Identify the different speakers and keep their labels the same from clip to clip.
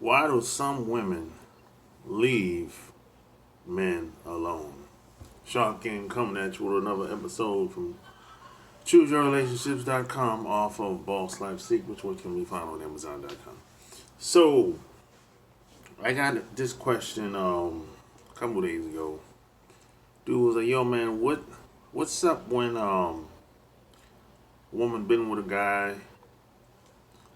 Speaker 1: Why do some women leave men alone? Shark Game coming at you with another episode from ChooseYourRelationships.com off of Boss Life Secrets, which can be found on Amazon.com. So, I got this question a couple days ago. Dude was like, yo man, what's up when a woman been with a guy,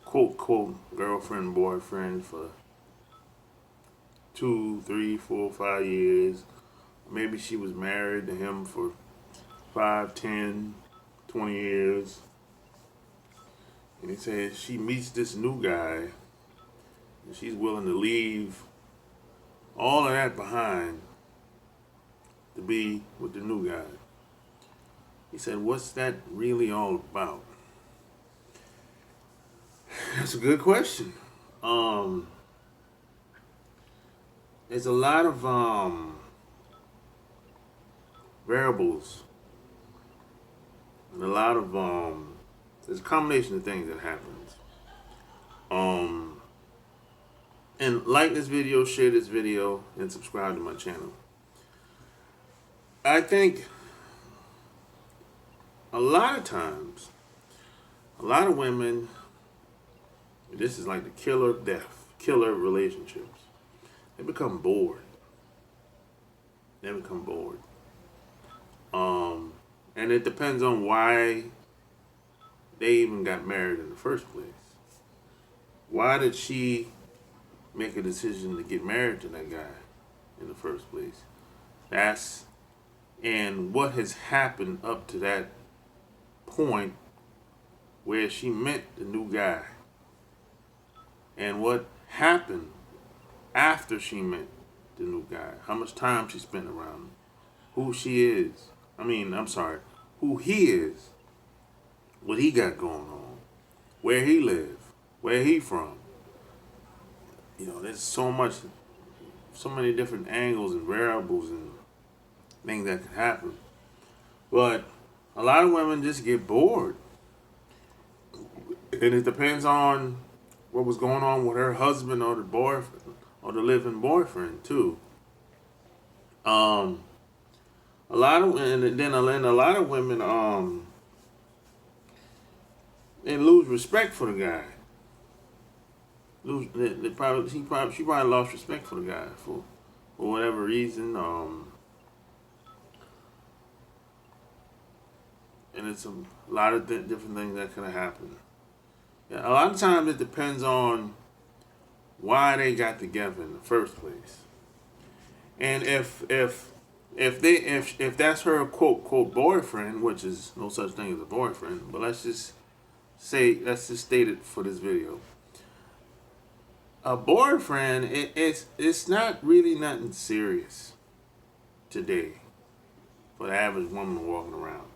Speaker 1: quote, quote, girlfriend, boyfriend for 2, 3, 4, 5 years. Maybe she was married to him for 5, 10, 20 years. And he says she meets this new guy and she's willing to leave all of that behind to be with the new guy. He said, what's that really all about? That's a good question. Um, there's a lot of variables and a lot of there's a combination of things that happens. Um, and like this video, share this video, and subscribe to my channel. I think a lot of times, a lot of women, this is like the killer of death, killer of relationships. They become bored. They become bored. And it depends on why they even got married in the first place. Why did she make a decision to get married to that guy in the first place? And what has happened up to that point where she met the new guy, and what happened after she met the new guy, how much time she spent around him, who she is. Who he is, what he got going on, where he live, where he from. There's so many different angles and variables and things that can happen. But a lot of women just get bored. And it depends on what was going on with her husband or the boyfriend or the living boyfriend too. A lot of women they lose respect for the guy. She probably lost respect for the guy for whatever reason. And it's a lot of different things that could have happened. Yeah, a lot of times it depends on why they got together in the first place, and if that's her quote quote boyfriend, which is no such thing as a boyfriend, but let's just state it for this video. A boyfriend, it's not really nothing serious today for the average woman walking around.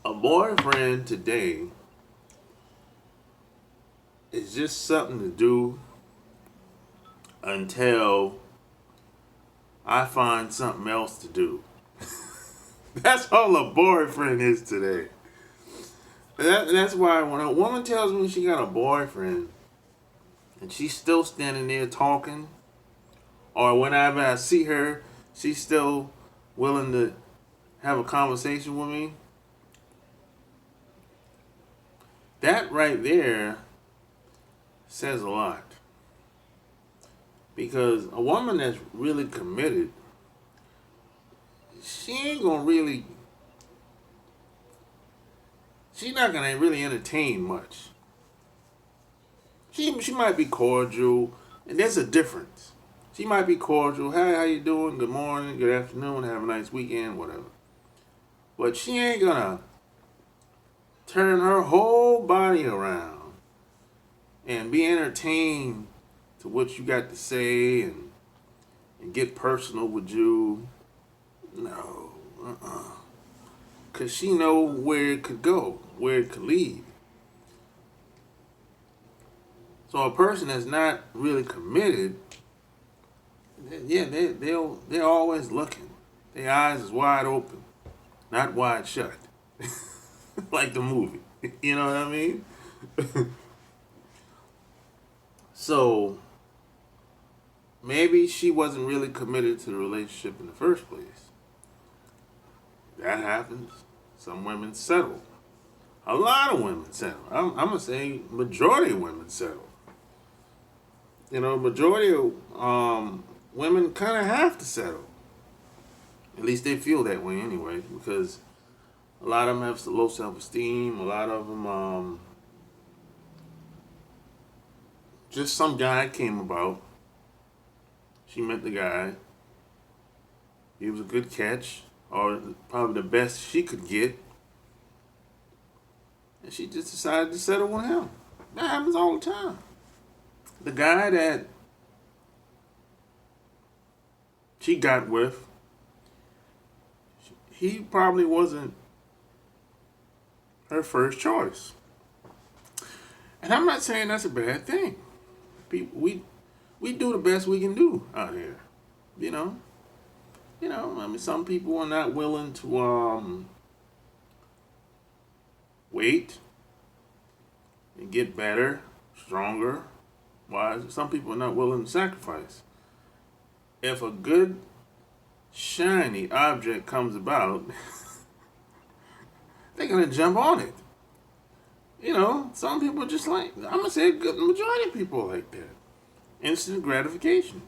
Speaker 1: A boyfriend today is just something to do until I find something else to do. That's all a boyfriend is today. That's why when a woman tells me she got a boyfriend and she's still standing there talking, or whenever I see her, she's still willing to have a conversation with me, that right there says a lot. Because a woman that's really committed, she's not gonna really entertain much. She might be cordial, and there's a difference. She might be cordial. Hey, how you doing? Good morning, good afternoon, have a nice weekend, whatever. But she ain't gonna turn her whole body around and be entertained to what you got to say and get personal with you. No, Cause she know where it could go, where it could lead. So a person that's not really committed, they're always looking. Their eyes is wide open, not wide shut, like the movie. You know what I mean? So maybe she wasn't really committed to the relationship in the first place. That happens. Some women settle. A lot of women settle. I'm gonna say majority of women settle. Majority of women kind of have to settle. At least they feel that way anyway, because a lot of them have low self-esteem. A lot of them, just some guy came about. She met the guy. He was a good catch, or probably the best she could get. And she just decided to settle with him. That happens all the time. The guy that she got with, he probably wasn't her first choice. And I'm not saying that's a bad thing. People, we do the best we can do out here. You know. I mean, some people are not willing to wait and get better, stronger. Why? Some people are not willing to sacrifice. If a good, shiny object comes about, they're gonna jump on it. Some people just like, I'm gonna say a good majority of people are like that. Instant gratification.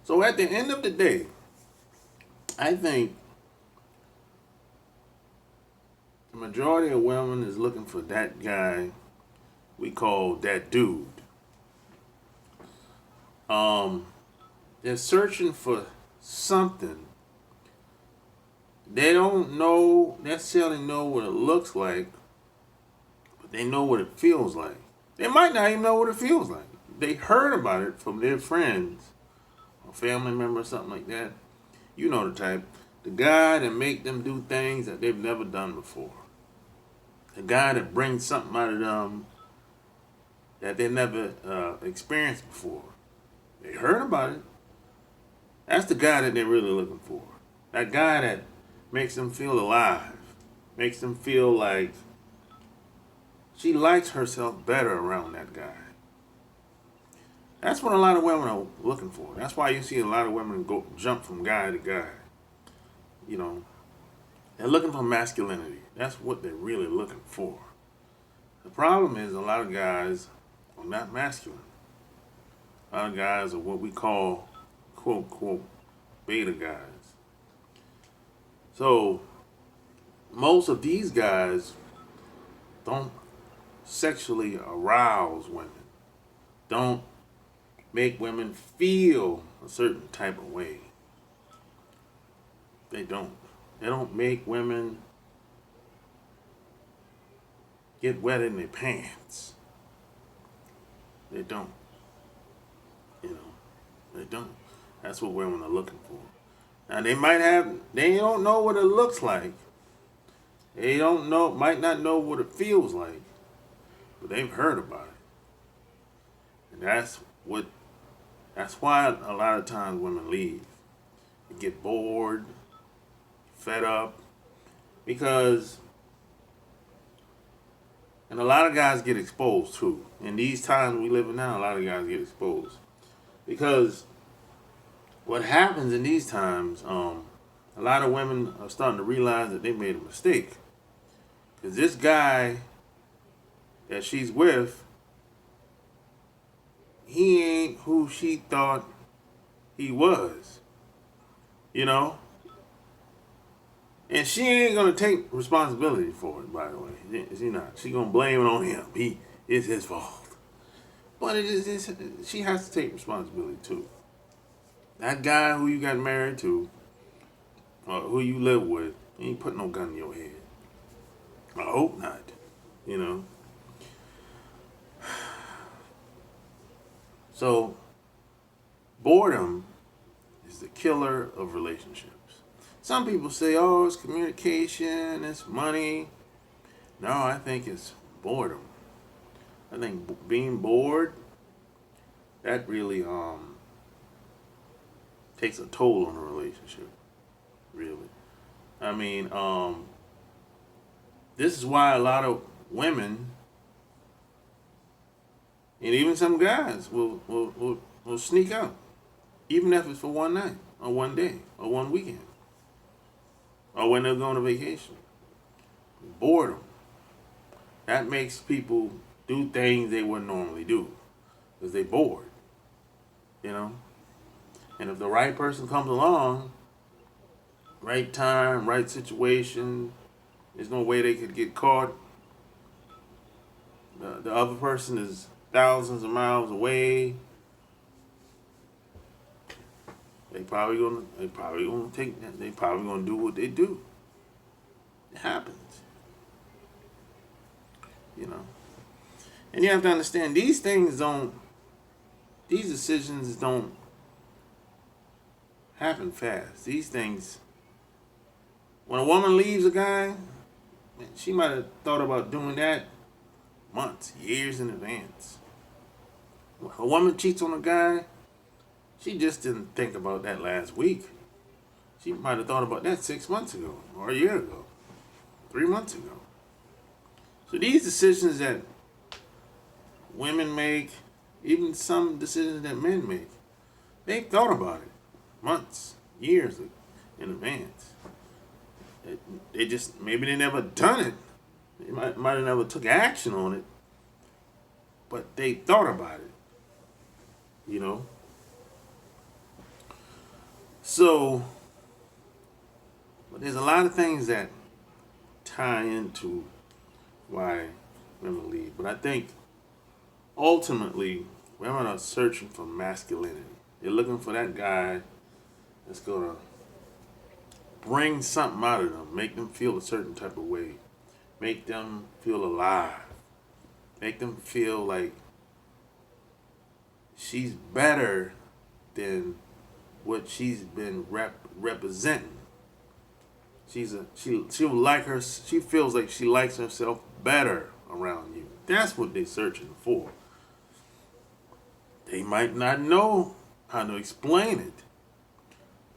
Speaker 1: So at the end of the day, I think the majority of women is looking for that guy we call that dude. They're searching for something. They don't necessarily know what it looks like, but they know what it feels like. They might not even know what it feels like. They heard about it from their friends or family member or something like that. You know the type. The guy that make them do things that they've never done before. The guy that brings something out of them that they never experienced before. They heard about it. That's the guy that they're really looking for. That guy that makes them feel alive. Makes them feel like she likes herself better around that guy. That's what a lot of women are looking for. That's why you see a lot of women jump from guy to guy. They're looking for masculinity. That's what they're really looking for. The problem is a lot of guys are not masculine. A lot of guys are what we call, quote, quote, beta guys. So, most of these guys don't sexually arouse women. Don't make women feel a certain type of way. They don't. They don't make women get wet in their pants. They don't. They don't. That's what women are looking for. Now they don't know what it looks like. They might not know what it feels like, but they've heard about it. And that's why a lot of times women leave. They get bored, fed up, and a lot of guys get exposed too. In these times we live in now, a lot of guys get exposed. Because what happens in these times, a lot of women are starting to realize that they made a mistake. Because this guy that she's with, he ain't who she thought he was. And she ain't gonna take responsibility for it, by the way. She not. She gonna blame it on him. It's his fault. But she has to take responsibility too. That guy who you got married to, or who you live with, he ain't put no gun in your head. I hope not. So, boredom is the killer of relationships. Some people say, oh, it's communication, it's money. No, I think it's boredom. I think being bored, that really takes a toll on a relationship. Really. I mean, This is why a lot of women and even some guys will sneak out, even if it's for one night or one day or one weekend or when they're going on vacation. Boredom. That makes people do things they wouldn't normally do because they're bored, you know? And if the right person comes along, right time, right situation, there's no way they could get caught. The other person is thousands of miles away. They probably gonna do what they do. It happens. You know. And you have to understand these decisions don't happen fast. These things, when a woman leaves a guy, man, she might have thought about doing that months, years in advance. When a woman cheats on a guy, she just didn't think about that last week. She might have thought about that 6 months ago, or a year ago, 3 months ago. So these decisions that women make, even some decisions that men make, they've thought about it months, years in advance. They just, maybe they never done it. They might have never took action on it, but they thought about it, you know. So, but there's a lot of things that tie into why women leave. But I think ultimately women are searching for masculinity. They're looking for that guy that's gonna bring something out of them, make them feel a certain type of way, make them feel alive, make them feel like she's better than what she's been representing. She will like her. She feels like she likes herself better around you. That's what they're searching for. They might not know how to explain it,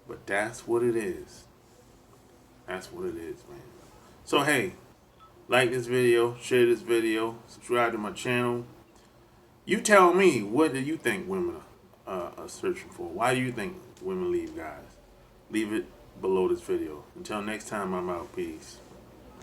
Speaker 1: but that's what it is. That's what it is, man. So hey, like this video, share this video, subscribe to my channel. You tell me, what do you think women are searching for? Why do you think women leave guys? Leave it below this video. Until next time, I'm out. Peace.